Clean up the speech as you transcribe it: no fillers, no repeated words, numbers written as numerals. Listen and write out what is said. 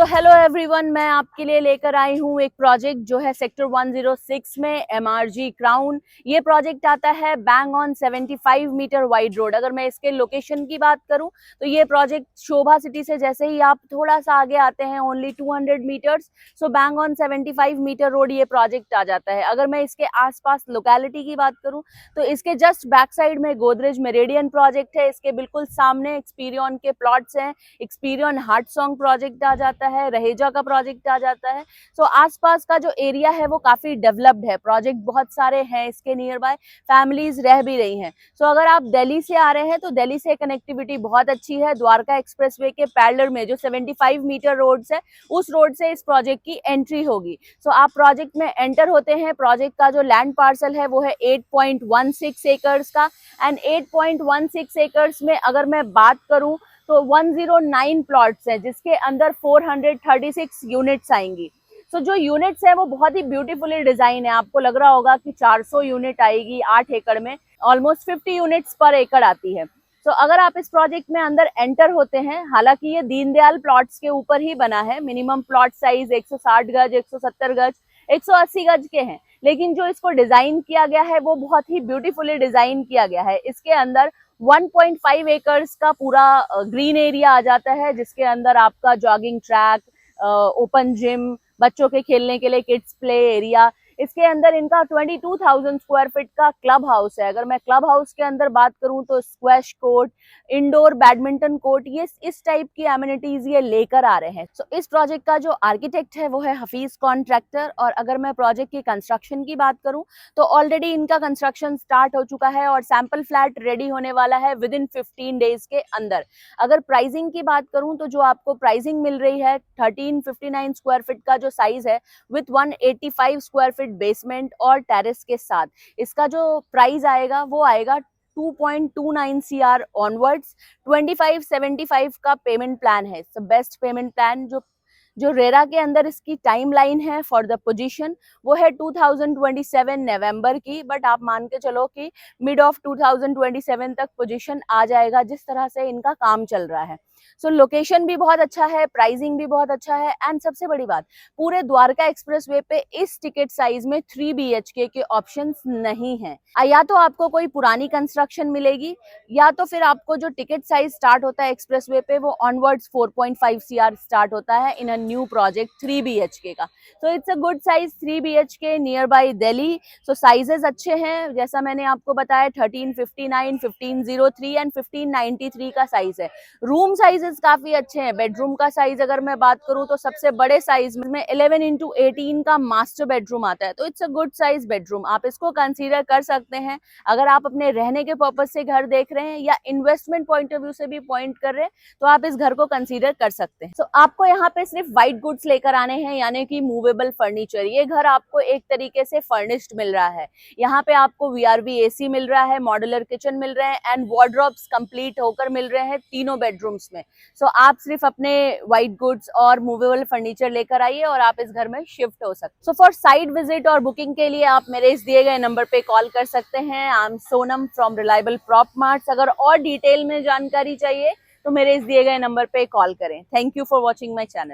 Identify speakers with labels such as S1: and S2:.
S1: So hello everyone, मैं आपके लिए लेकर आई हूँ एक प्रोजेक्ट जो है सेक्टर 106 में MRG क्राउन। ये प्रोजेक्ट आता है bang on 75 metre wide road. अगर मैं इसके लोकेशन की बात करूँ तो ये प्रोजेक्ट शोभा सिटी से जैसे ही आप थोड़ा सा आगे आते हैं only 200 metres, so bang on 75 metre road ये प्रोजेक्ट आ जाता है। अगर मैं इसके आसपास लोकेलिटी की बात करूँ तो इसके जस्ट बैक साइड में गोदरेज मेरिडियन प्रोजेक्ट है, इसके बिल्कुल सामने एक्सपीरियन के प्लॉट्स हैं, एक्सपीरियन हार्ट सॉन्ग प्रोजेक्ट आ जाता है, रहेजा का प्रोजेक्ट आ जाता है। सो आसपास का जो एरिया है वो काफी डेवलप्ड है, प्रोजेक्ट बहुत सारे हैं इसके नियर बाय, फैमिलीज रह भी रही हैं। सो अगर आप दिल्ली से आ रहे हैं तो दिल्ली से कनेक्टिविटी बहुत अच्छी है। द्वारका एक्सप्रेसवे के पैरेलल में जो 75 मीटर रोड है उस रोड से इस प्रोजेक्ट की एंट्री होगी। सो आप प्रोजेक्ट में एंटर होते हैं, प्रोजेक्ट का जो लैंड पार्सल है वो है 8.16 एकर्स का, एंड 8.16 एकर्स में अगर मैं बात करूं तो 109 प्लॉट्स हैं जिसके अंदर 436 यूनिट्स आएंगी। सो जो यूनिट्स है वो बहुत ही ब्यूटीफुली डिजाइन है। आपको लग रहा होगा कि 400 यूनिट आएगी 8 एकड़ में, ऑलमोस्ट 50 यूनिट्स पर एकड़ आती है। तो अगर आप इस प्रोजेक्ट में अंदर एंटर होते हैं, हालांकि ये दीनदयाल प्लॉट्स के ऊपर ही बना है, मिनिमम प्लॉट साइज 160 गज, 170 गज, 180 गज के हैं, लेकिन जो इसको डिजाइन किया गया है वो बहुत ही ब्यूटीफुली डिजाइन किया गया है। इसके अंदर 1.5 एकर्स का पूरा ग्रीन एरिया आ जाता है, जिसके अंदर आपका जॉगिंग ट्रैक, ओपन जिम, बच्चों के खेलने के लिए किड्स प्ले एरिया, इसके अंदर इनका 22,000 स्क्वायर फीट का क्लब हाउस है। अगर मैं क्लब हाउस के अंदर बात करूं तो squash court, indoor badminton court, ये इस टाइप की एमिनिटीज ये लेकर आ रहे हैं। सो इस प्रोजेक्ट का जो आर्किटेक्ट है वो है हफीज कॉन्ट्रैक्टर। और अगर मैं प्रोजेक्ट की कंस्ट्रक्शन की बात करूं तो ऑलरेडी इनका कंस्ट्रक्शन स्टार्ट हो चुका है और सैंपल फ्लैट रेडी होने वाला है विद इन 15 डेज के अंदर। अगर प्राइसिंग की बात करूं तो जो आपको प्राइसिंग मिल रही है 1359 स्क्वायर फीट का जो साइज है विथ 185 स्क्वायर फीट बेसमेंट और टेरेस के साथ, इसका जो प्राइस आएगा वो आएगा 2.29 CR ऑनवर्ड्स। 2575 का पेमेंट प्लान है, इट्स बेस्ट पेमेंट प्लान। जो रेरा के अंदर इसकी टाइम लाइन है फॉर द पोजीशन वो है 2027 नवंबर की, बट आप मान के चलो कि मिड ऑफ 2027 तक पोजीशन आ जाएगा जिस तरह से इनका काम चल रहा है। सो लोकेशन भी बहुत अच्छा है, प्राइसिंग भी बहुत अच्छा है, एंड सबसे बड़ी बात, पूरे द्वारका एक्सप्रेसवे पे इस टिकट साइज में 3 BHK के ऑप्शंस नहीं है। या तो आपको कोई पुरानी कंस्ट्रक्शन मिलेगी या तो फिर आपको जो टिकट साइज स्टार्ट होता है एक्सप्रेसवे पे वो ऑनवर्ड्स 4.5 CR स्टार्ट होता है इन अ न्यू प्रोजेक्ट 3 BHK का। So it's a good size 3 BHK near by Delhi. So sizes अच्छे हैं, जैसा मैंने आपको बताया 1359, 1503 एंड 1593 का साइज है। रूम साइजेस काफी अच्छे हैं। बेडरूम का साइज अगर मैं बात करूं तो सबसे बड़े साइज में 11x18 का मास्टर बेडरूम आता है, तो it's a good size bedroom, आप इसको कंसीडर कर सकते हैं। अगर आप अपने रहने के पर्पज से घर देख रहे हैं या इन्वेस्टमेंट पॉइंट ऑफ व्यू से भी पॉइंट कर रहे हैं तो आप इस घर को कंसीडर कर सकते हैं। तो आपको यहाँ पे सिर्फ व्हाइट गुड्स लेकर आने हैं, यानी कि मूवेबल फर्नीचर। ये घर आपको एक तरीके से फर्निश्ड मिल रहा है। यहाँ पे आपको VRV AC मिल रहा है, मॉड्यूलर किचन मिल रहे हैं एंड वार्डरोब्स कंप्लीट होकर मिल रहे हैं तीनों बेडरूम्स में। सो आप सिर्फ अपने व्हाइट गुड्स और मूवेबल फर्नीचर लेकर आइए और आप इस घर में शिफ्ट हो सकते हैं। सो फॉर साइट विजिट और बुकिंग के लिए आप मेरे इस दिए गए नंबर पे कॉल कर सकते हैं। I am Sonam from reliable prop marts. अगर और डिटेल में जानकारी चाहिए तो मेरे इस दिए गए नंबर पे कॉल करें। Thank you for watching my channel.